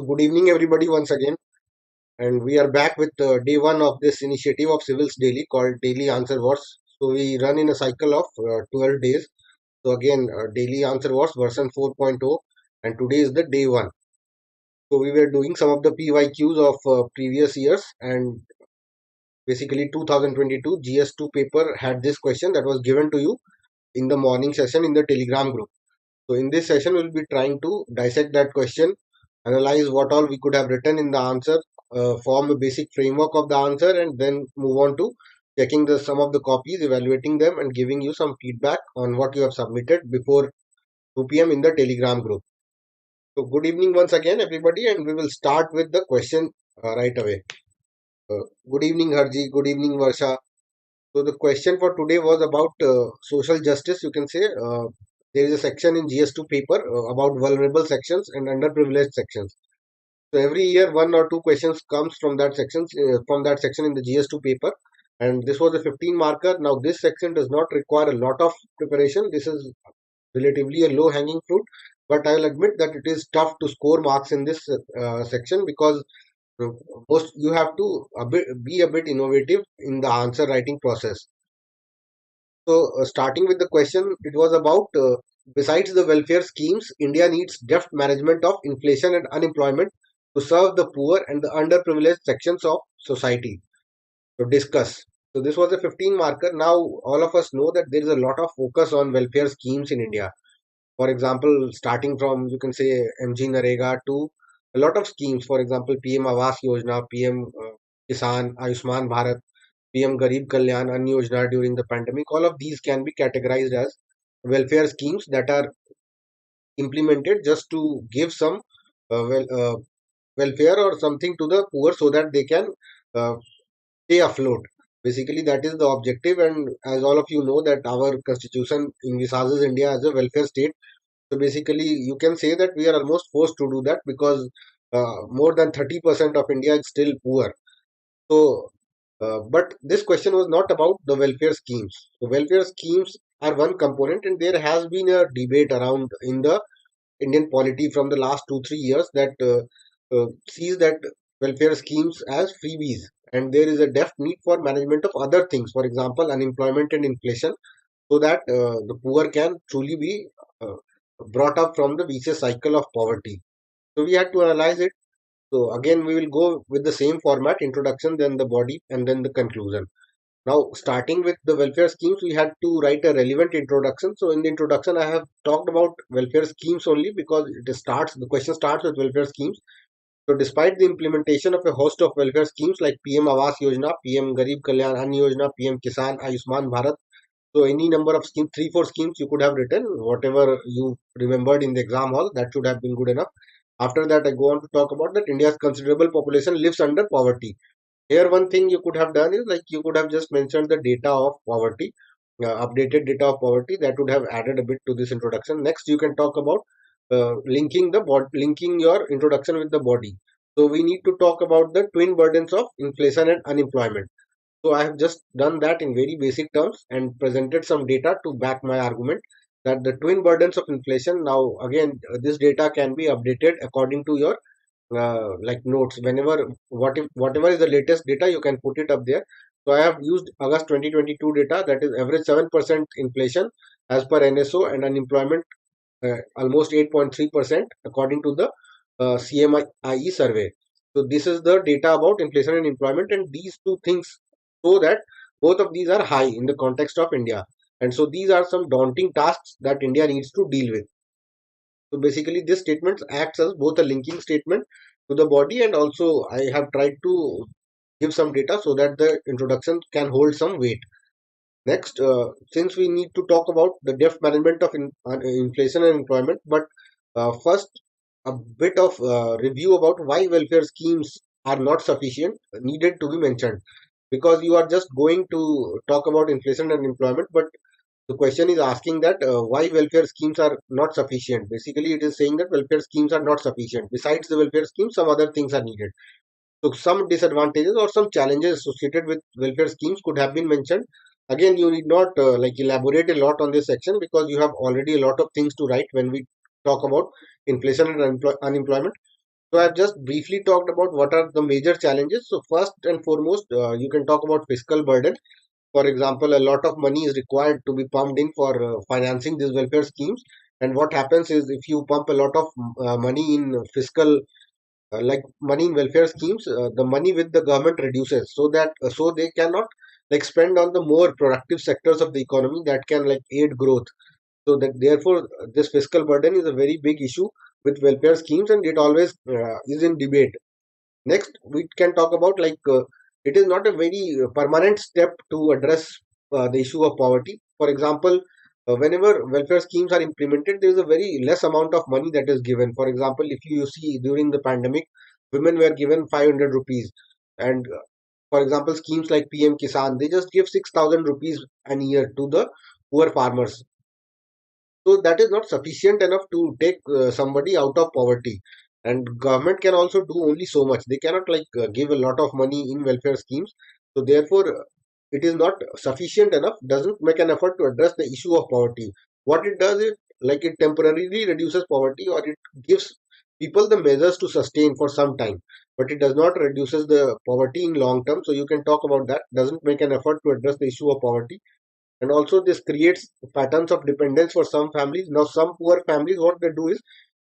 Good evening, everybody, once again. And we are back with day one of this initiative of Civils Daily called Daily Answer Wars. So, we run in a cycle of 12 days. So, again, Daily Answer Wars version 4.0, and today is the day one. So, we were doing some of the PYQs of previous years, and basically 2022 GS2 paper had this question that was given to you in the morning session in the Telegram group. So, in this session, we'll be trying to dissect that question, analyze what all we could have written in the answer, form a basic framework of the answer, and then move on to checking the some of the copies, evaluating them, and giving you some feedback on what you have submitted before 2 p.m. in the Telegram group. So, good evening once again, everybody, and we will start with the question right away. Good evening, Harji. Good evening, Varsha. So the question for today was about social justice. You can say there is a section in GS2 paper about vulnerable sections and underprivileged sections. So every year, one or two questions comes from that section in the GS2 paper, and this was a 15 marker. Now this section does not require a lot of preparation. This is relatively a low hanging fruit, but I will admit that it is tough to score marks in this section because uh, most you have to be a bit innovative in the answer writing process. So, starting with the question, it was about besides the welfare schemes, India needs deft management of inflation and unemployment to serve the poor and the underprivileged sections of society. To discuss. So, this was a 15 marker. Now, all of us know that there is a lot of focus on welfare schemes in India. For example, starting from you can say MG Narega to a lot of schemes. For example, PM Awas Yojana, PM Kisan, Ayushman Bharat, PM Garib Kalyan, Ann Yojana during the pandemic. All of these can be categorized as welfare schemes that are implemented just to give some welfare or something to the poor so that they can uh, stay afloat. Basically, that is the objective. And as all of you know, that our constitution envisages India as a welfare state. So basically, you can say that we are almost forced to do that because more than 30% of India is still poor. So, but this question was not about the welfare schemes. The welfare schemes are one component, and there has been a debate around in the Indian polity from the last 2 3 years that sees that welfare schemes as freebies, and there is a deft need for management of other things, for example, unemployment and inflation, so that the poor can truly be brought up from the vicious cycle of poverty. So we had to analyze it. So again, we will go with the same format: introduction, then the body, and then the conclusion. Now, starting with the welfare schemes, we had to write a relevant introduction. So in the introduction, I have talked about welfare schemes only because the question starts with welfare schemes. So despite the implementation of a host of welfare schemes like PM Awas Yojana, PM Garib Kalyan Ann Yojana, PM Kisan, Ayushman Bharat, so any number of schemes, three, four schemes you could have written, whatever you remembered in the exam hall, that should have been good enough. After that, I go on to talk about that India's considerable population lives under poverty. Here, one thing you could have done is like you could have just mentioned the data of poverty, updated data of poverty. That would have added a bit to this introduction. Next, you can talk about linking your introduction with the body. So we need to talk about the twin burdens of inflation and unemployment. So I have just done that in very basic terms and presented some data to back my argument that the twin burdens of inflation. Now again, this data can be updated according to your like notes. Whatever is the latest data, you can put it up there. So I have used August 2022 data, that is average 7% inflation as per NSO, and unemployment almost 8.3% according to the CMIE survey. So this is the data about inflation and employment, and these two things show that both of these are high in the context of India. And so these are some daunting tasks that India needs to deal with. So basically, this statement acts as both a linking statement to the body, and also I have tried to give some data so that the introduction can hold some weight. Next, since we need to talk about the deft management of inflation and employment, but first, a bit of review about why welfare schemes are not sufficient needed to be mentioned, because you are just going to talk about inflation and employment, but the question is asking that why welfare schemes are not sufficient. Basically, it is saying that welfare schemes are not sufficient. Besides the welfare schemes, some other things are needed. So some disadvantages or some challenges associated with welfare schemes could have been mentioned. Again, you need not like elaborate a lot on this section because you have already a lot of things to write when we talk about inflation and unemployment. So I've just briefly talked about what are the major challenges. So first and foremost, you can talk about fiscal burden. For example, a lot of money is required to be pumped in for financing these welfare schemes. And what happens is, if you pump a lot of money in fiscal, like money in welfare schemes, the money with the government reduces, so that so they cannot like spend on the more productive sectors of the economy that can like aid growth. So that therefore this fiscal burden is a very big issue with welfare schemes, and it always is in debate. Next, we can talk about it is not a very permanent step to address the issue of poverty. For example, whenever welfare schemes are implemented, there is a very less amount of money that is given. For example, if you see during the pandemic, women were given 500 rupees, and for example, schemes like PM Kisan, they just give 6,000 rupees an year to the poor farmers. So that is not sufficient enough to take somebody out of poverty. And government can also do only so much. They cannot give a lot of money in welfare schemes. So therefore, it is not sufficient enough. Doesn't make an effort to address the issue of poverty. What it does is like it temporarily reduces poverty, or it gives people the measures to sustain for some time. But it does not reduces the poverty in long term. So you can talk about that. Doesn't make an effort to address the issue of poverty. And also this creates patterns of dependence for some families. Now some poor families, what they do is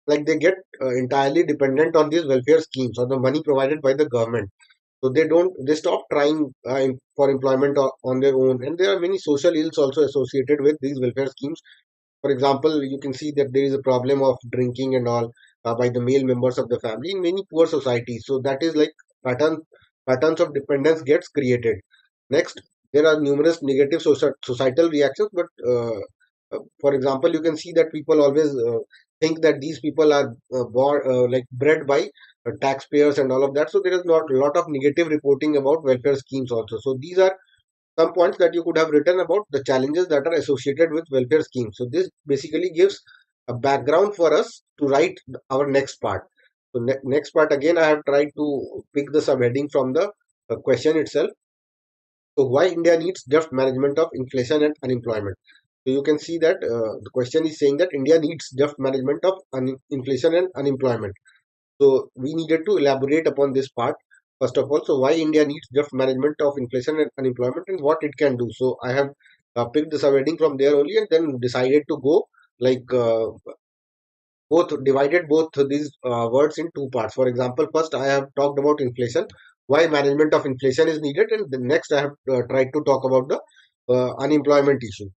like they get entirely dependent on these welfare schemes or the money provided by the government. So they stop trying for employment on their own, and there are many social ills also associated with these welfare schemes. For example, you can see that there is a problem of drinking and all by the male members of the family in many poor societies. So that is like pattern patterns of dependence gets created. Next, there are numerous negative societal reactions, but for example, you can see that people always think that these people are born like bred by taxpayers and all of that. So there is not a lot of negative reporting about welfare schemes also. So these are some points that you could have written about the challenges that are associated with welfare schemes. So this basically gives a background for us to write our next part. So next part again, I have tried to pick the subheading from the question itself. So why India needs deft management of inflation and unemployment. So you can see that the question is saying that India needs deft management of inflation and unemployment. So we needed to elaborate upon this part first of all. So why India needs deft management of inflation and unemployment and what it can do. So I have picked the subheading from there only, and then decided to go like both divided both these words in two parts. For example, first I have talked about inflation, why management of inflation is needed, and the next I have tried to talk about the unemployment issue.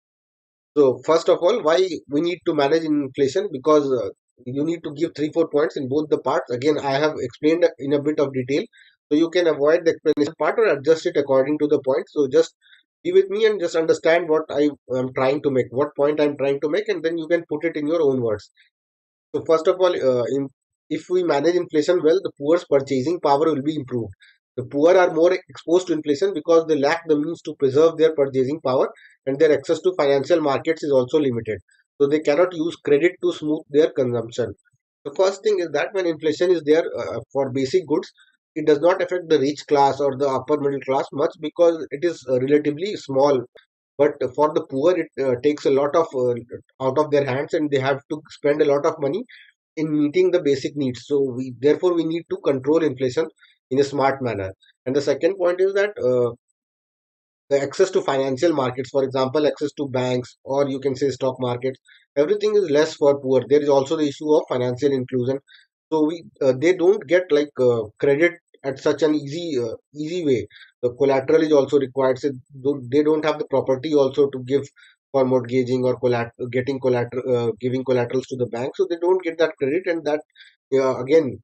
So first of all, why we need to manage inflation, because you need to give 3 4 points in both the parts. Again, I have explained in a bit of detail, so you can avoid the explanation part or adjust it according to the point. So just be with me and just understand what I am trying to make, what point I'm trying to make, and then you can put it in your own words. So first of all, if we manage inflation well, the poor's purchasing power will be improved. The poor are more exposed to inflation because they lack the means to preserve their purchasing power, and their access to financial markets is also limited. So they cannot use credit to smooth their consumption. The first thing is that when inflation is there for basic goods, it does not affect the rich class or the upper middle class much because it is relatively small. But for the poor, it takes a lot of out of their hands, and they have to spend a lot of money in meeting the basic needs. So we therefore we need to control inflation in a smart manner. And the second point is that the access to financial markets, for example, access to banks or you can say stock markets, everything is less for poor. There is also the issue of financial inclusion. So we they don't get credit at such an easy way. The collateral is also required. So they don't have the property also to give for mortgaging or getting collateral, giving collaterals to the bank. So they don't get that credit, and that again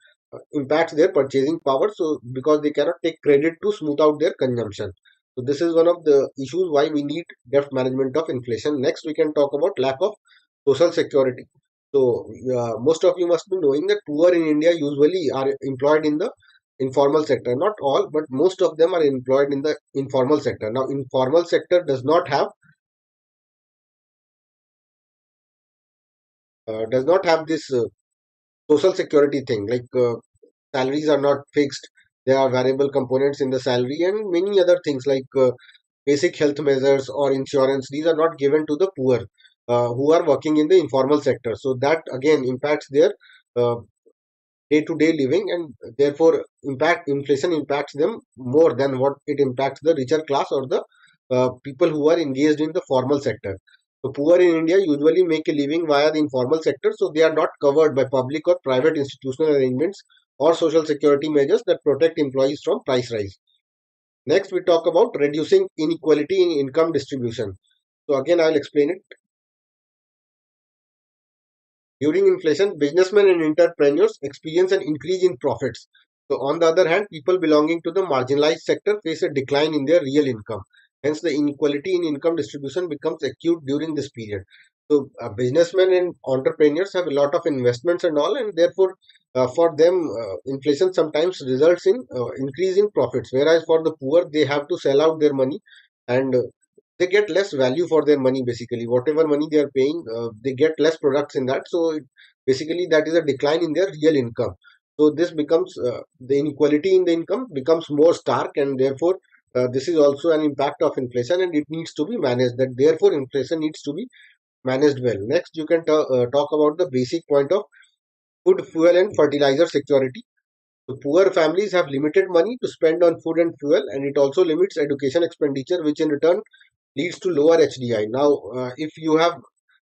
impacts their purchasing power. So because they cannot take credit to smooth out their consumption. So this is one of the issues why we need deft management of inflation. Next, we can talk about lack of social security. So most of you must be knowing that poor in India usually are employed in the informal sector. Not all, but most of them are employed in the informal sector. Now, informal sector does not have this social security thing. Salaries are not fixed. There are variable components in the salary and many other things basic health measures or insurance. These are not given to the poor who are working in the informal sector. So that again impacts their uh, day-to-day living, and therefore impact inflation impacts them more than what it impacts the richer class or the people who are engaged in the formal sector. So poor in India usually make a living via the informal sector, so they are not covered by public or private institutional arrangements or social security measures that protect employees from price rise. Next, we talk about reducing inequality in income distribution. So again, I'll explain it. During inflation, businessmen and entrepreneurs experience an increase in profits. So, on the other hand, people belonging to the marginalized sector face a decline in their real income. Hence, the inequality in income distribution becomes acute during this period. So, businessmen and entrepreneurs have a lot of investments and all, and therefore, for them, inflation sometimes results in increase in profits. Whereas for the poor, they have to sell out their money, and they get less value for their money. Basically, whatever money they are paying, they get less products in that, so basically that is a decline in their real income. So this becomes the inequality in the income becomes more stark, and therefore this is also an impact of inflation, and it needs to be managed. That therefore inflation needs to be managed well. Next, you can talk about the basic point of food, fuel and fertilizer security. So poor families have limited money to spend on food and fuel, and it also limits education expenditure, which in return leads to lower HDI. Now, if you have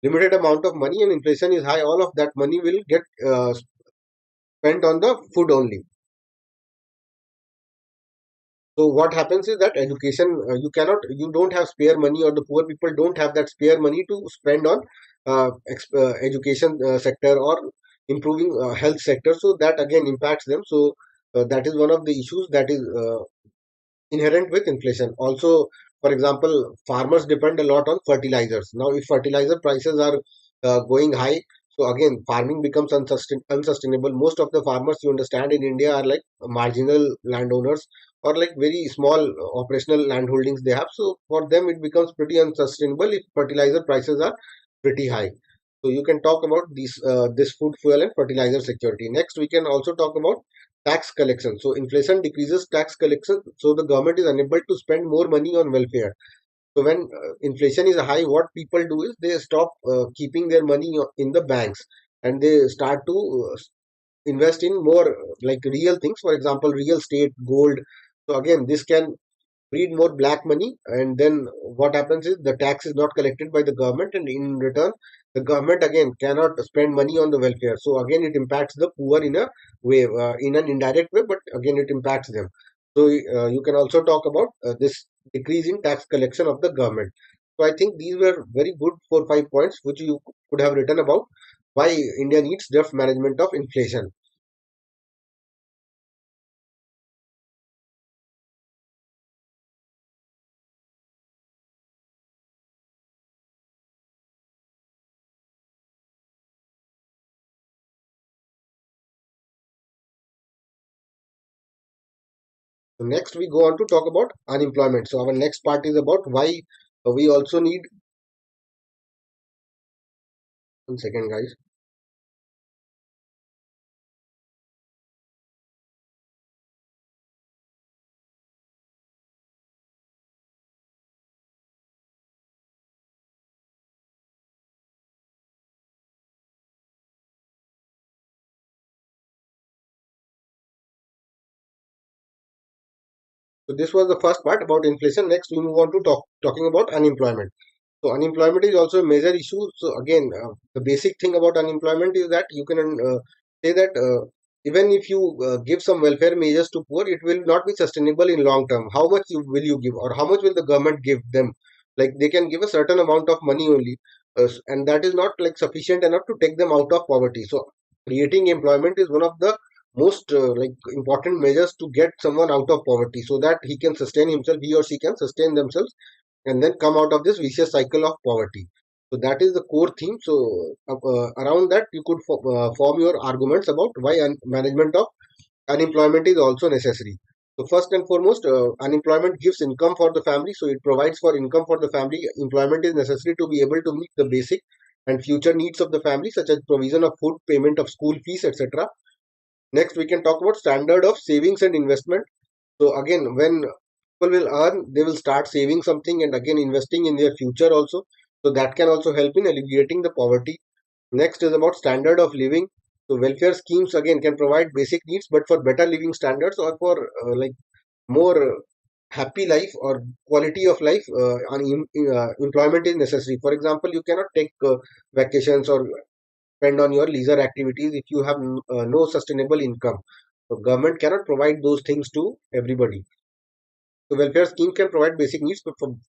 limited amount of money and inflation is high, all of that money will get spent on the food only. So what happens is that education, you don't have spare money, or the poor people don't have that spare money to spend on education sector or improving health sector. So that again impacts them. So that is one of the issues that is inherent with inflation. Also, for example, farmers depend a lot on fertilizers. Now, if fertilizer prices are going high, so again, farming becomes unsustainable. Most of the farmers, you understand, in India are like marginal landowners or like very small operational land holdings they have. So for them, it becomes pretty unsustainable if fertilizer prices are pretty high. So you can talk about this food, fuel, and fertilizer security. Next, we can also talk about tax collection. So inflation decreases tax collection, so the government is unable to spend more money on welfare. So when inflation is high, what people do is they stop keeping their money in the banks, and they start to invest in more like real things. For example, real estate, gold. So again, this can breed more black money, and then what happens is the tax is not collected by the government, and in return the government again cannot spend money on the welfare. So again it impacts the poor in a way, in an indirect way, but again it impacts them. So you can also talk about this decrease in tax collection of the government. So I think these were very good 4 5 points which you could have written about why India needs deft management of inflation. So next we go on to talk about unemployment. So our next part is about why we also need. 1 second, guys. So this was the first part about inflation. Next, we move on to talking about unemployment. So unemployment is also a major issue. So again, the basic thing about unemployment is that you can say that even if you give some welfare measures to poor, it will not be sustainable in long term. How much will you give, or how much will the government give them? Like they can give a certain amount of money only, and that is not like sufficient enough to take them out of poverty. So creating employment is one of the most like important measures to get someone out of poverty, so that he can sustain himself, he or she can sustain themselves, and then come out of this vicious cycle of poverty. So that is the core theme. So around that, you could form your arguments about why management of unemployment is also necessary. So first and foremost, unemployment gives income for the family. So it provides for income for the family. Employment is necessary to be able to meet the basic and future needs of the family, such as provision of food, payment of school fees, etc. Next, we can talk about standard of savings and investment. So again, when people will earn, they will start saving something and again investing in their future also. So that can also help in alleviating the poverty. Next is about standard of living. So welfare schemes again can provide basic needs, but for better living standards or for like more happy life or quality of life, employment is necessary. For example, you cannot take vacations or spend on your leisure activities if you have no sustainable income. So government cannot provide those things to everybody. So welfare scheme can provide basic needs,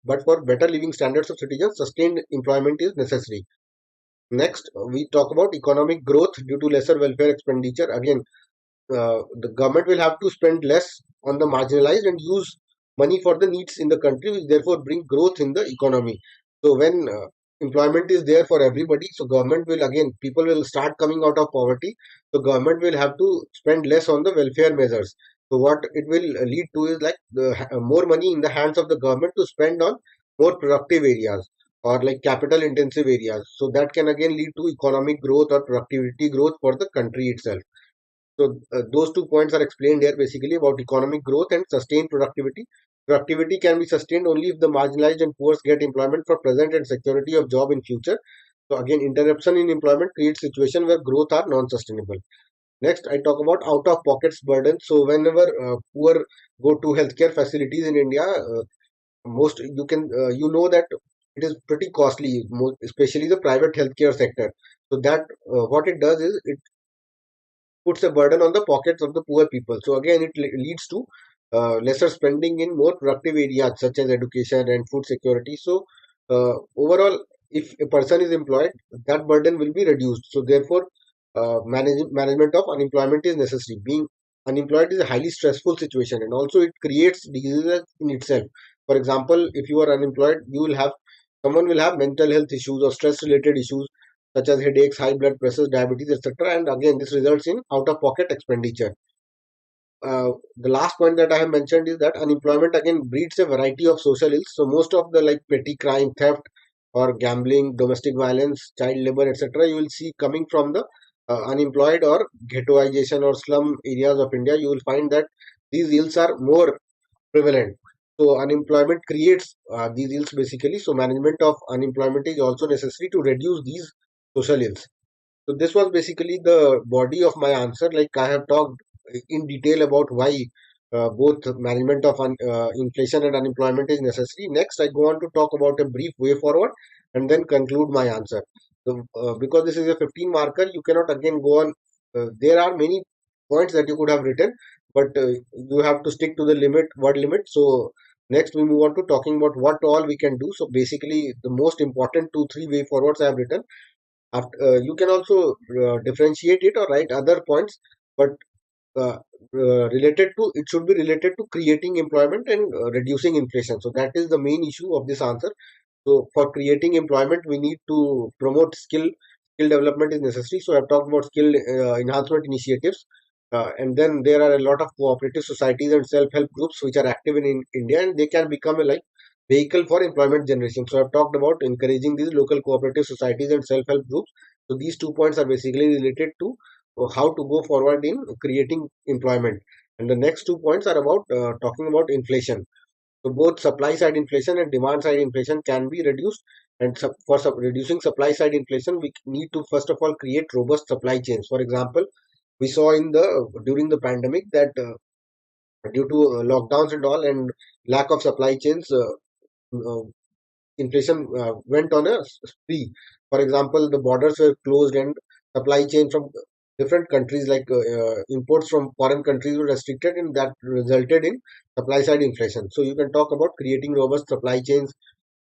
but for better living standards of citizens, sustained employment is necessary. Next, we talk about economic growth due to lesser welfare expenditure. Again, the government will have to spend less on the marginalized and use money for the needs in the country, which therefore bring growth in the economy. So when employment is there for everybody, so government will again, people will start coming out of poverty. So government will have to spend less on the welfare measures. So what it will lead to is like more money in the hands of the government to spend on more productive areas or like capital intensive areas. So that can again lead to economic growth or productivity growth for the country itself. So those 2 points are explained here basically about economic growth and sustained productivity. Productivity can be sustained only if the marginalized and poor get employment for present and security of job in future. So again, interruption in employment creates situation where growth are non-sustainable. Next, I talk about out-of-pockets burden. So whenever poor go to healthcare facilities in India, most you can you know that it is pretty costly, especially the private healthcare sector. So that what it does is it puts a burden on the pockets of the poor people. So again, it leads to lesser spending in more productive areas such as education and food security. So overall, if a person is employed, that burden will be reduced. So therefore, management of unemployment is necessary. Being unemployed is a highly stressful situation, and also it creates diseases in itself. For example, if you are unemployed, you will have someone will have mental health issues or stress related issues such as headaches, high blood pressure, diabetes, etc. And again, this results in out-of-pocket expenditure. The last point that I have mentioned is that unemployment again breeds a variety of social ills. So most of the like petty crime, theft, or gambling, domestic violence, child labor, etc. You will see coming from the unemployed or ghettoization or slum areas of India. You will find that these ills are more prevalent. So unemployment creates these ills basically. So management of unemployment is also necessary to reduce these social ills. So this was basically the body of my answer. Like I have talked in detail about why both management of inflation and unemployment is necessary. Next, I go on to talk about a brief way forward and then conclude my answer. So because this is a 15 marker, you cannot again go on. There are many points that you could have written, but you have to stick to the word limit. So next, we move on to talking about what all we can do. So basically, the most important two, three way forwards I have written after, you can also differentiate it or write other points, but uh, related to it should be related to creating employment and reducing inflation. So that is the main issue of this answer. So for creating employment, we need to promote skill development is necessary. So I've talked about skill enhancement initiatives, and then there are a lot of cooperative societies and self-help groups which are active in India, and they can become a like vehicle for employment generation. So I've talked about encouraging these local cooperative societies and self-help groups. So these 2 points are basically related to how to go forward in creating employment. And the next 2 points are about talking about inflation. So both supply side inflation and demand side inflation can be reduced. And for reducing supply side inflation, we need to first of all create robust supply chains. For example, we saw in the during the pandemic that due to lockdowns and all and lack of supply chains, uh, inflation went on a spree. For example, the borders were closed and supply chain from different countries like imports from foreign countries were restricted, and that resulted in supply side inflation. So you can talk about creating robust supply chains,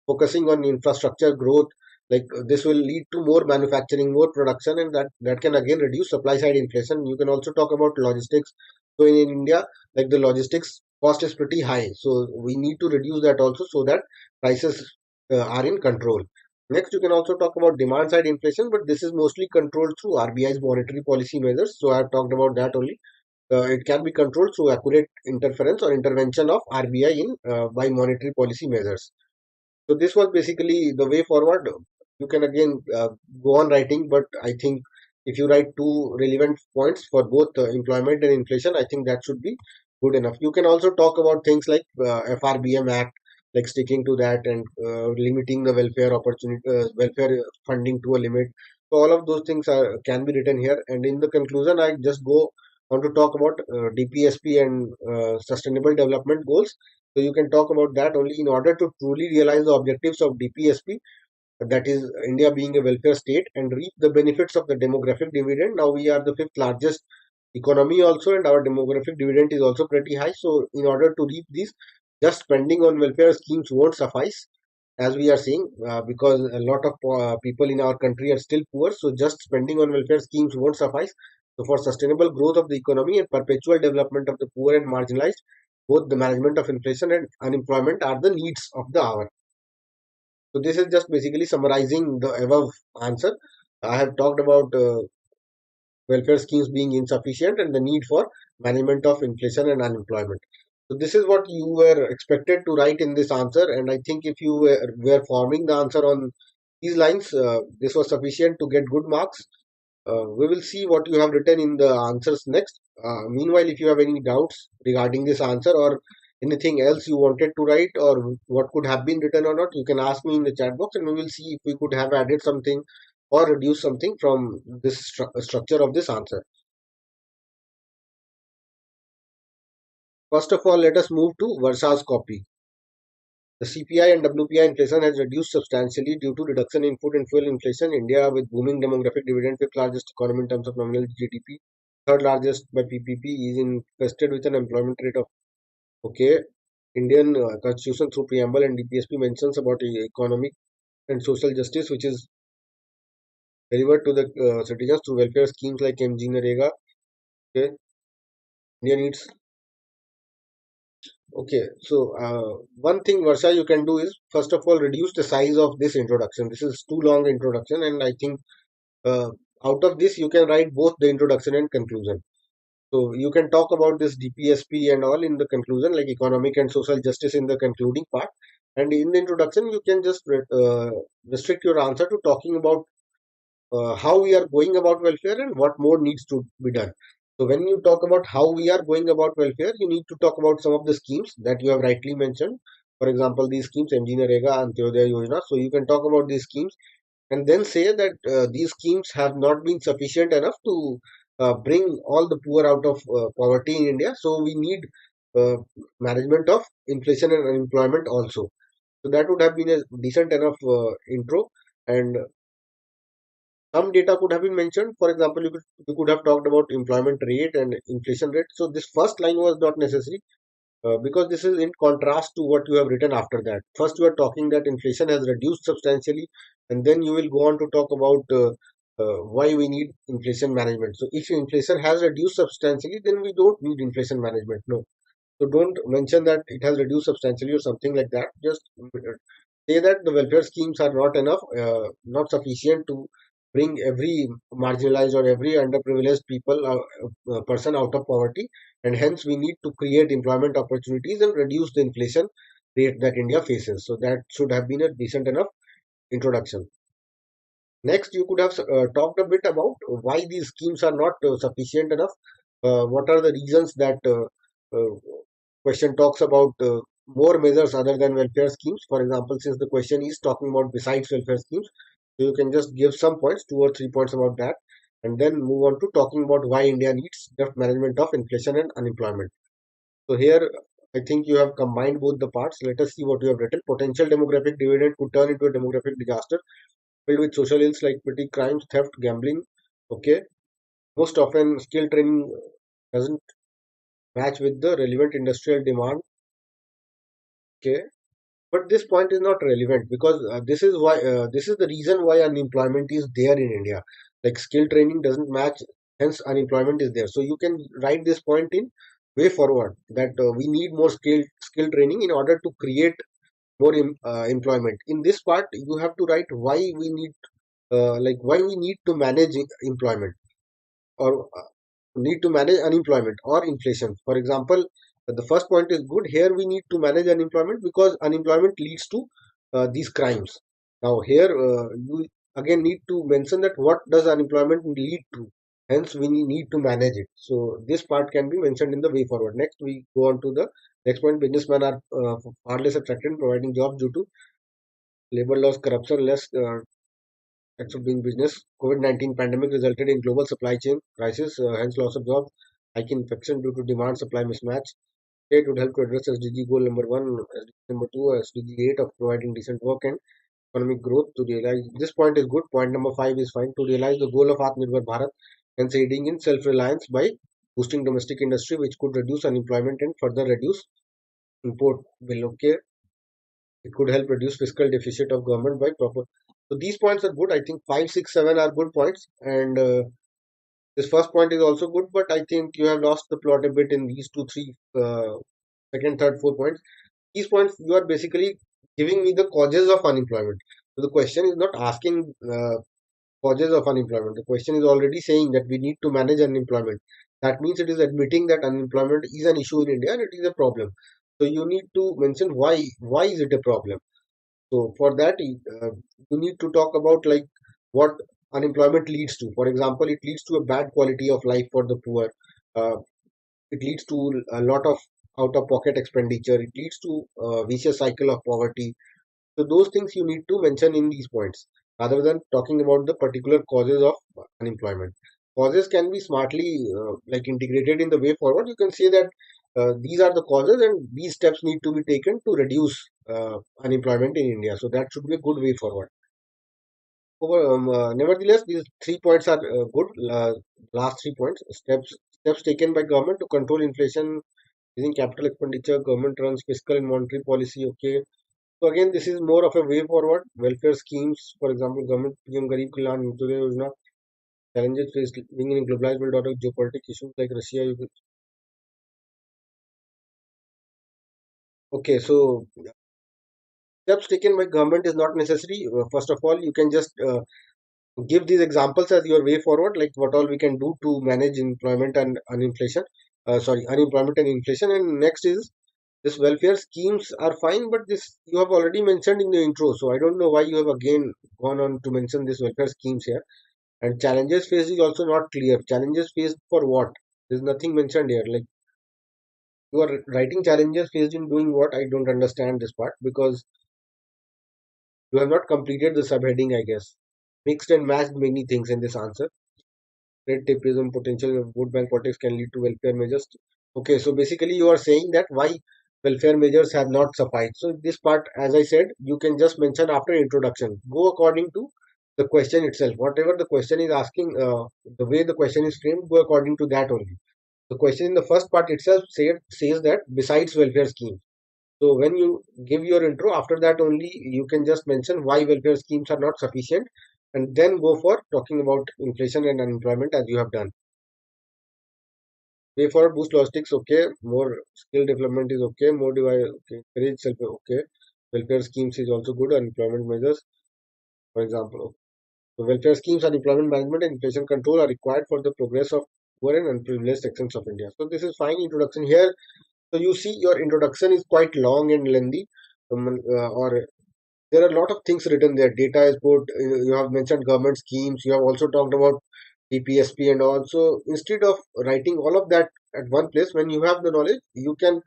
focusing on infrastructure growth. Like this will lead to more manufacturing, more production, and that can again reduce supply side inflation. You can also talk about logistics. So in India, like the logistics cost is pretty high, so we need to reduce that also so that prices are in control. Next, you can also talk about demand side inflation, but this is mostly controlled through RBI's monetary policy measures. So I've talked about that only. It can be controlled through accurate interference or intervention of RBI in by monetary policy measures. So this was basically the way forward. You can again go on writing, but I think if you write two relevant points for both employment and inflation, I think that should be good enough. You can also talk about things like FRBM Act, like sticking to that and limiting the welfare opportunity, welfare funding to a limit. So all of those things are can be written here. And in the conclusion, I just go on to talk about DPSP and Sustainable Development Goals. So you can talk about that only in order to truly realize the objectives of DPSP, that is India being a welfare state, and reap the benefits of the demographic dividend. Now we are the fifth largest economy also, and our demographic dividend is also pretty high. So in order to reap this, just spending on welfare schemes won't suffice, as we are seeing, because a lot of people in our country are still poor. So just spending on welfare schemes won't suffice. So for sustainable growth of the economy and perpetual development of the poor and marginalized, both the management of inflation and unemployment are the needs of the hour. So this is just basically summarizing the above answer. I have talked about welfare schemes being insufficient and the need for management of inflation and unemployment. So this is what you were expected to write in this answer, and I think if you were forming the answer on these lines, this was sufficient to get good marks. We will see what you have written in the answers next. Meanwhile, if you have any doubts regarding this answer or anything else you wanted to write or what could have been written or not, you can ask me in the chat box and we will see if we could have added something or reduced something from this structure of this answer. First of all, let us move to Varsha's copy. The CPI and WPI inflation has reduced substantially due to reduction in food and fuel inflation. India, with booming demographic dividend, fifth largest economy in terms of nominal GDP, third largest by PPP, is infested with an employment rate of okay. Indian Constitution through preamble and DPSP mentions about economic and social justice, which is delivered to the citizens through welfare schemes like MG Narega. Okay, India needs. Okay, so one thing, Varsha, you can do is first of all reduce the size of this introduction. This is too long introduction, and I think uh, out of this you can write both the introduction and conclusion. So you can talk about this DPSP and all in the conclusion, like economic and social justice in the concluding part. And in the introduction, you can just restrict your answer to talking about how we are going about welfare and what more needs to be done. So when you talk about how we are going about welfare, you need to talk about some of the schemes that you have rightly mentioned. For example, these schemes, MG Narega and Antyodaya Yojana. So you can talk about these schemes and then say that these schemes have not been sufficient enough to bring all the poor out of poverty in India. So we need uh, management of inflation and unemployment also. So that would have been a decent enough intro, and some data could have been mentioned. For example, you could have talked about employment rate and inflation rate. So this first line was not necessary because this is in contrast to what you have written after that. First, you are talking that inflation has reduced substantially, and then you will go on to talk about why we need inflation management. So, if inflation has reduced substantially, then we don't need inflation management. No. So, don't mention that it has reduced substantially or something like that. Just say that the welfare schemes are not enough, not sufficient to bring every marginalized or every underprivileged people person out of poverty, and hence we need to create employment opportunities and reduce the inflation rate that India faces. So that should have been a decent enough introduction. Next, you could have talked a bit about why these schemes are not sufficient enough. What are the reasons that question talks about more measures other than welfare schemes? For example, since the question is talking about besides welfare schemes, so you can just give some points, 2 or 3 points about that, and then move on to talking about why India needs deft management of inflation and unemployment. So here, I think you have combined both the parts. Let us see what you have written. Potential demographic dividend could turn into a demographic disaster filled with social ills like petty crimes, theft, gambling. Okay. Most often, skill training doesn't match with the relevant industrial demand. Okay. But this point is not relevant because this is the reason why unemployment is there in India. Like skill training doesn't match, hence unemployment is there. So you can write this point in way forward that we need more skill training in order to create more employment. In this part, you have to write why we need why we need to manage employment or need to manage unemployment or inflation. For example, the first point is good. Here we need to manage unemployment because unemployment leads to these crimes. Now here you again need to mention that what does unemployment lead to. Hence we need to manage it. So this part can be mentioned in the way forward. Next we go on to the next point. Businessmen are far less attracted in providing jobs due to labor laws, corruption, less Acts of doing business. COVID-19 pandemic resulted in global supply chain crisis, hence loss of jobs, hike in infection due to demand supply mismatch. State would help to address SDG goal number one, SDG number two, SDG 8 of providing decent work and economic growth. To realize this point is good. Point number five is fine. To realize the goal of Atmanirbhar Bharat and aiding in self-reliance by boosting domestic industry, which could reduce unemployment and further reduce import bill. Okay, it could help reduce fiscal deficit of government by proper. So these points are good. I think five, six, seven are good points, and this first point is also good. But I think you have lost the plot a bit in these two, three, second, third, four points. These points you are basically giving me the causes of unemployment. So the question is not asking causes of unemployment. The question is already saying that we need to manage unemployment. That means it is admitting that unemployment is an issue in India and it is a problem. So you need to mention why. Why is it a problem? So for that, you need to talk about like what unemployment leads to. For example, it leads to a bad quality of life for the poor. Uh, it leads to a lot of out-of-pocket expenditure. It leads to a vicious cycle of poverty. So those things you need to mention in these points rather than talking about the particular causes of unemployment. Causes can be smartly like integrated in the way forward. You can say that these are the causes and these steps need to be taken to reduce unemployment in India. So that should be a good way forward. Nevertheless, these 3 points are good. Last 3 points: steps taken by government to control inflation using capital expenditure. Government runs fiscal and monetary policy. Okay, so again, this is more of a way forward. Welfare schemes, for example, government PM Garib Kalyan Antyodaya Yojana, challenges faced living in a globalized world out of geopolitical issues like Russia. Okay, so steps taken by government is not necessary. First of all, you can just give these examples as your way forward, like what all we can do to manage employment and uninflation. Unemployment and inflation. And next is this welfare schemes are fine, but this you have already mentioned in the intro. So I don't know why you have again gone on to mention this welfare schemes here. And challenges faced is also not clear. Challenges faced for what? There's nothing mentioned here. Like you are writing challenges faced in doing what? I don't understand this part because you have not completed the subheading, I guess. Mixed and matched many things in this answer. Red tapeism, potential of vote bank politics can lead to welfare measures. Okay, so basically you are saying that why welfare measures have not sufficed. So this part, as I said, you can just mention after introduction. Go according to the question itself. Whatever the question is asking, the way the question is framed, go according to that only. The question in the first part itself says that besides welfare schemes. So when you give your intro, after that only you can just mention why welfare schemes are not sufficient and then go for talking about inflation and unemployment as you have done. Way forward boost logistics, okay. More skill development is okay. More device, okay. Encourage self, okay. Welfare schemes is also good. Unemployment measures, for example. Okay. So welfare schemes, unemployment management, and inflation control are required for the progress of poor and unprivileged sections of India. So this is fine introduction here. So you see, your introduction is quite long and lengthy, or there are a lot of things written there. Data is put. You have mentioned government schemes. You have also talked about DPSP and all. So instead of writing all of that at one place, when you have the knowledge, you can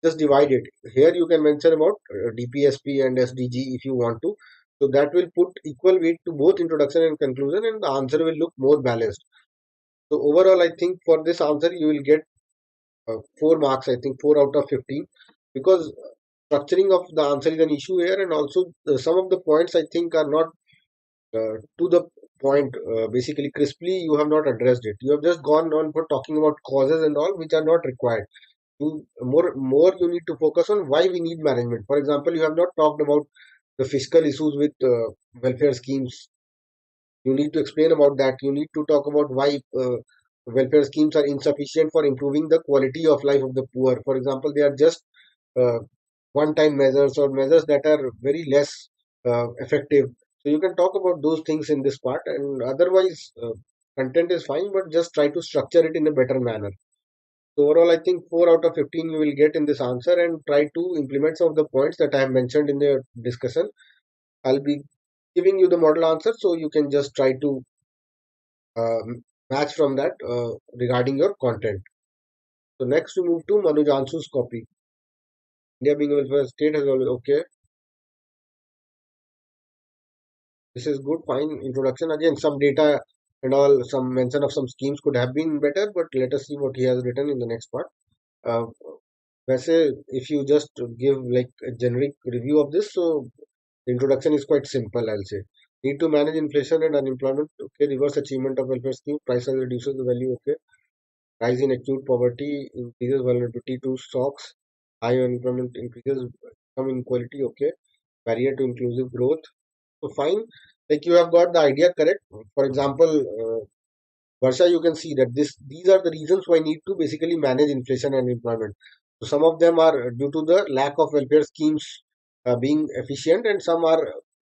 just divide it. Here you can mention about DPSP and SDG if you want to. So that will put equal weight to both introduction and conclusion, and the answer will look more balanced. So overall, I think for this answer you will get 4 marks. I think 4 out of 15 because structuring of the answer is an issue here, and also some of the points I think are not to the point. Basically, crisply, you have not addressed it. You have just gone on for talking about causes and all, which are not required. More you need to focus on why we need management. For example, you have not talked about the fiscal issues with welfare schemes. You need to explain about that. You need to talk about why welfare schemes are insufficient for improving the quality of life of the poor. For example, they are just uh, one-time measures or measures that are very less effective. So you can talk about those things in this part, and otherwise, content is fine, but just try to structure it in a better manner. So overall, I think 4 out of 15 you will get in this answer, and try to implement some of the points that I have mentioned in the discussion. I'll be giving you the model answer, so you can just try to uh, match from that regarding your content. So next we move to Manoj Ansu's copy. India being a welfare state has always okay. This is good, fine introduction. Again, some data and all, some mention of some schemes could have been better, but let us see what he has written in the next part. Uh, वैसे, if you just give like a generic review of this, so the introduction is quite simple, I'll say. Need to manage inflation and unemployment. Okay, reverse achievement of welfare scheme. Price rise reduces the value. Okay, rise in acute poverty increases vulnerability to shocks. High unemployment increases income inequality. Okay, barrier to inclusive growth. So fine, like you have got the idea correct. For example, Varsha, you can see that these are the reasons why need to basically manage inflation and employment. So some of them are due to the lack of welfare schemes being efficient, and some are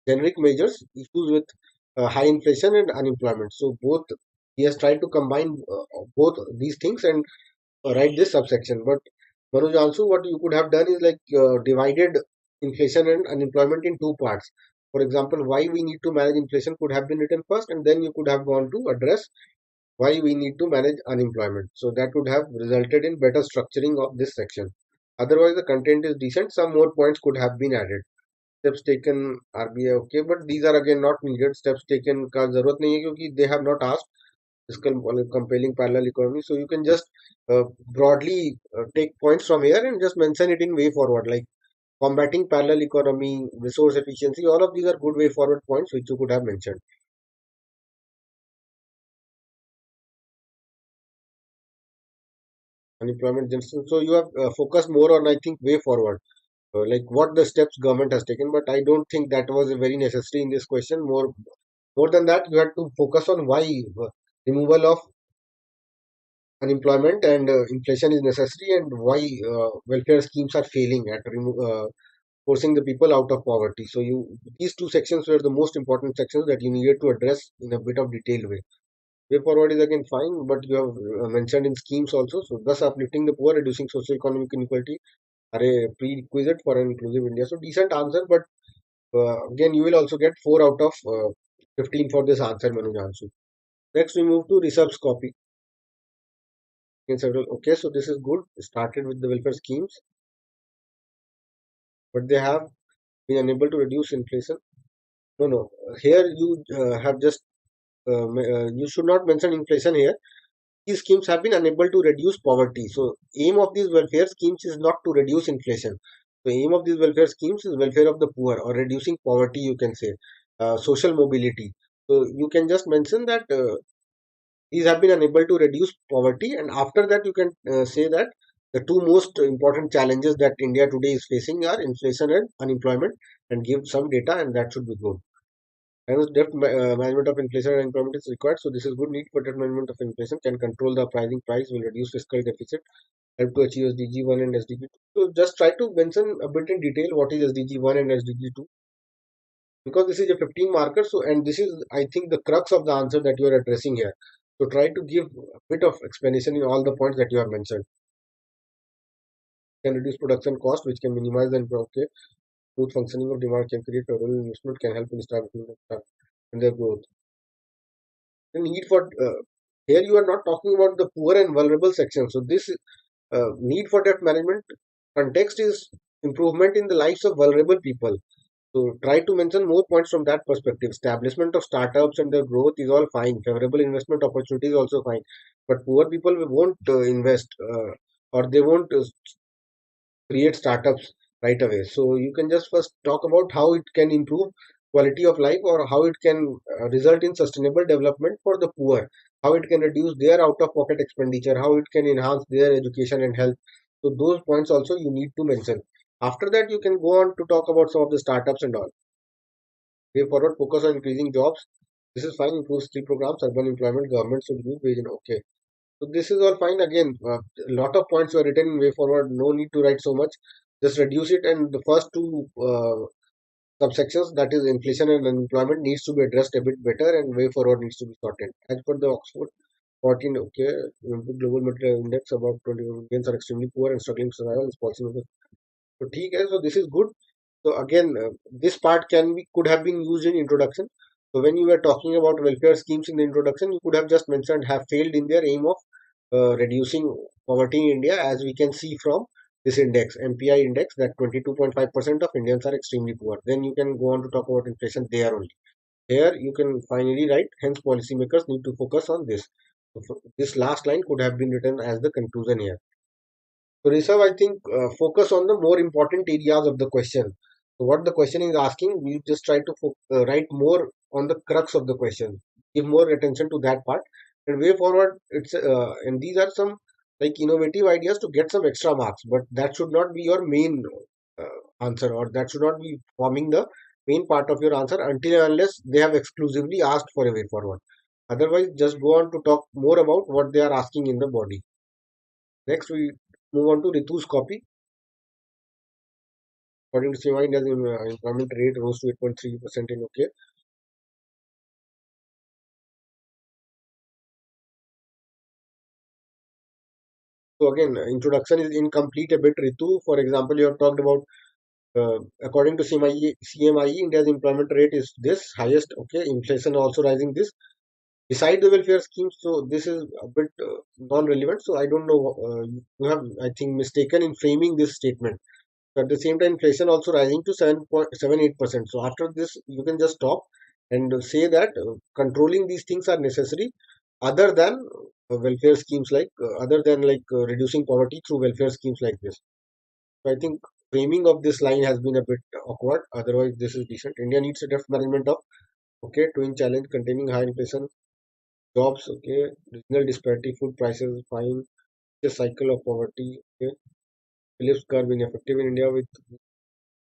generic measures, issues with high inflation and unemployment. So both he has tried to combine both these things and write this subsection. But Manoj, also what you could have done is like divided inflation and unemployment in two parts. For example, why we need to manage inflation could have been written first, and then you could have gone to address why we need to manage unemployment. So that would have resulted in better structuring of this section. Otherwise, the content is decent. Some more points could have been added. Steps taken RBI okay, but these are again not needed. Steps taken का जरूरत नहीं है क्योंकि they have not asked this compelling parallel economy. So you can just uh, broadly take points from here and just mention it in way forward, like combating parallel economy, resource efficiency. All of these are good way forward points which you could have mentioned. Unemployment generation. So you have focused more on, I think, way forward, like what the steps government has taken. But I don't think that was very necessary in this question. More than that, you had to focus on why removal of unemployment and inflation is necessary, and why welfare schemes are failing at forcing the people out of poverty. So you these two sections were the most important sections that you needed to address in a bit of detailed way. Way forward is again fine, but you have mentioned in schemes also. So thus uplifting the poor, reducing socio-economic inequality are a prerequisite for an inclusive India. So decent answer, but again you will also get 4 out of 15 for this answer, Manoj Ansu. Next we move to research copy. In several, okay, so this is good. Started with the welfare schemes, but they have been unable to reduce inflation. No, no. Here you have just you should not mention inflation here. These schemes have been unable to reduce poverty. So aim of these welfare schemes is not to reduce inflation. The aim of these welfare schemes is welfare of the poor or reducing poverty. You can say social mobility. So you can just mention that these have been unable to reduce poverty, and after that you can say that the two most important challenges that India today is facing are inflation and unemployment, and give some data, and that should be good. Hence, deft management of inflation and employment is required. So this is good. Need for deft management of inflation can control the pricing price, will reduce fiscal deficit, help to achieve SDG 1 and SDG 2. So just try to mention a bit in detail what is SDG 1 and SDG 2, because this is a 15 marker. So, and this is, I think, the crux of the answer that you are addressing here. So try to give a bit of explanation in all the points that you have mentioned. Can reduce production cost, which can minimize the okay, smooth functioning of demand, can create a rural investment, can help in establishing and their growth. The need for here you are not talking about the poor and vulnerable section. So this need for debt management context is improvement in the lives of vulnerable people. So try to mention more points from that perspective. Establishment of startups and their growth is all fine. Favorable investment opportunities also fine. But poor people won't invest, or they won't create startups right away. So you can just first talk about how it can improve quality of life, or how it can result in sustainable development for the poor, how it can reduce their out of pocket expenditure, how it can enhance their education and health. So those points also you need to mention. After that you can go on to talk about some of the startups and all. Way forward, focus on increasing jobs. This is fine. Improve skill programs, urban employment, government should give wage and okay. So this is all fine. Again, a lot of points were written in way forward. No need to write so much. Just reduce it, and the first two subsections, that is inflation and unemployment, needs to be addressed a bit better, and way forward needs to be sorted. As per the Oxford 14, okay, global material index, about 20 Indians are extremely poor and struggling to survive. This policy makers. So, ठीक है, so this is good. So again, this part could have been used in introduction. So when you were talking about welfare schemes in the introduction, you could have just mentioned have failed in their aim of reducing poverty in India, as we can see from this index, MPI index, that 22.5% of Indians are extremely poor. Then you can go on to talk about inflation there only. Here you can finally write, hence policymakers need to focus on this. So this last line could have been written as the conclusion here. So Rishabh, I think focus on the more important areas of the question. So what the question is asking, we just try to write more on the crux of the question, give more attention to that part, and way forward. And these are some like innovative ideas to get some extra marks, but that should not be your main answer, or that should not be forming the main part of your answer until and unless they have exclusively asked for a way forward. Otherwise, just go on to talk more about what they are asking in the body. Next, we move on to Ritu's copy. According to CMI, India's employment rate rose to 8.3% in UK. So again, introduction is incomplete a bit, Ritu. For example, you have talked about, according to CMIE, India's employment rate is this highest. Okay, inflation also rising this. Beside the welfare schemes, so this is a bit non-relevant. So I don't know. You have, I think, mistaken in framing this statement. At the same time, inflation also rising to 7.78%. So after this, you can just stop and say that controlling these things are necessary, other than welfare schemes like other than like reducing poverty through welfare schemes like this. So I think framing of this line has been a bit awkward. Otherwise, this is decent. India needs a deft management of twin challenge containing high inflation, jobs, regional disparity, food prices, fine, the cycle of poverty. Phillips curve ineffective in India with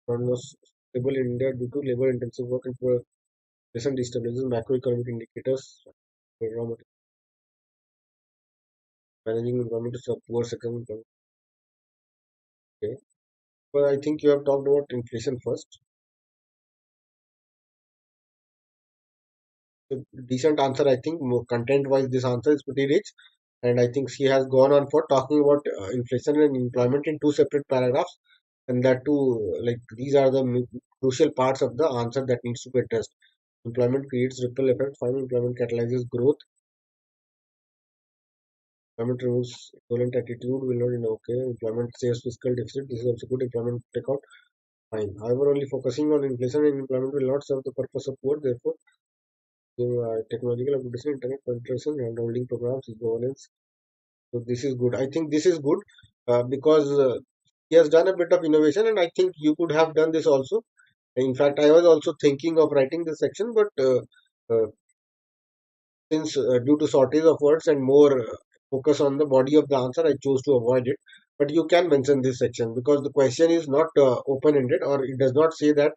was stable in India due to labor-intensive work and recent destabilization macroeconomic indicators, raw material, managing environment to serve poor second. Okay. But I think you have talked about inflation first. So decent answer, I think. Content-wise, this answer is pretty rich, and I think she has gone on for talking about inflation and employment in two separate paragraphs, and that too, like these are the crucial parts of the answer that needs to be addressed. Employment creates ripple effect. Fine, employment catalyzes growth. Employment removes equivalent attitude will not in okay. Employment saves fiscal deficit. This is also good. Employment take out fine. However, only focusing on inflation and employment will not serve the purpose of poor. Therefore, technological application, internet penetration, hand holding programs, governance. So this is good. I think this is good because he has done a bit of innovation, and I think you could have done this also. In fact, I was also thinking of writing this section, but since due to shortage of words and more focus on the body of the answer, I chose to avoid it. But you can mention this section because the question is not open-ended, or it does not say that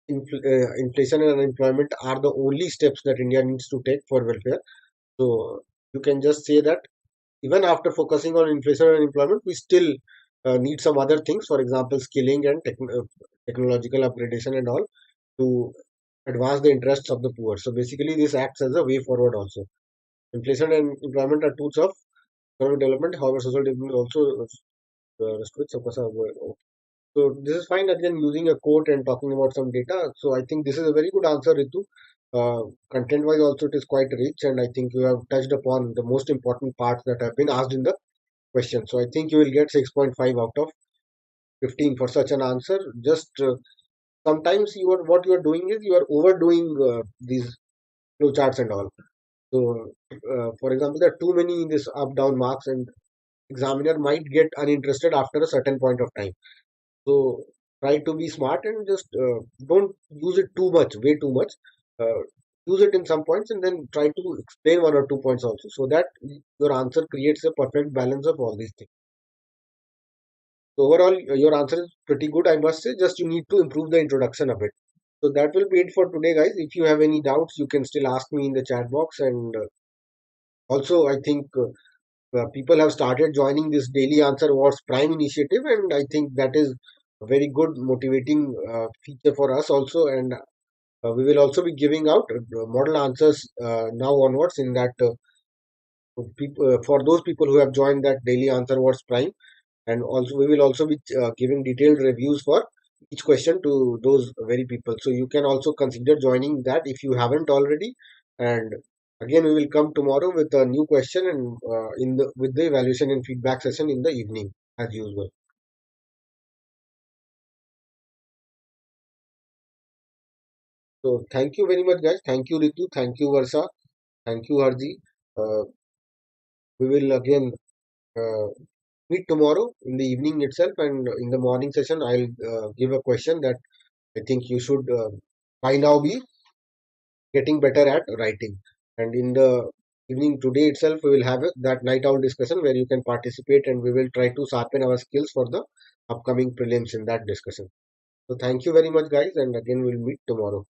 inflation and unemployment are the only steps that India needs to take for welfare. So you can just say that even after focusing on inflation and employment, we still need some other things, for example, skilling and technological upgradation and all, to advance the interests of the poor. So basically, this acts as a way forward also. Inflation and employment are tools of economic development. However, social development also restricts focus on so this is fine again using a quote and talking about some data. So I think this is a very good answer, Ritu. Content wise also it is quite rich, and I think you have touched upon the most important parts that have been asked in the question. So I think you will get 6.5 out of 15 for such an answer. Just sometimes what you are doing is you are overdoing these flowcharts and all. So for example, there are too many in this up down marks, and examiner might get uninterested after a certain point of time. So try to be smart and just don't use it too much, way too much. Uh, Use it in some points and then try to explain one or two points also, so that your answer creates a perfect balance of all these things. So overall, your answer is pretty good, I must say. Just you need to improve the introduction a bit. So that will be it for today, guys. If you have any doubts, you can still ask me in the chat box. And also, I think people have started joining this daily answer what's prime initiative, and I think that is a very good motivating feature for us also. And we will also be giving out model answers now onwards in that for those people who have joined that daily answer what's prime, and also we will also be giving detailed reviews for each question to those very people. So you can also consider joining that if you haven't already. And again, we will come tomorrow with a new question, and in the with the evaluation and feedback session in the evening as usual. So thank you very much, guys. Thank you, Ritu. Thank you, Varsa. Thank you, Harji. We will again uh, meet tomorrow in the evening itself, and in the morning session, I'll give a question that I think you should by now be getting better at writing. And in the evening today itself, we will have that night owl discussion where you can participate, and we will try to sharpen our skills for the upcoming prelims in that discussion. So thank you very much, guys, and again we'll meet tomorrow.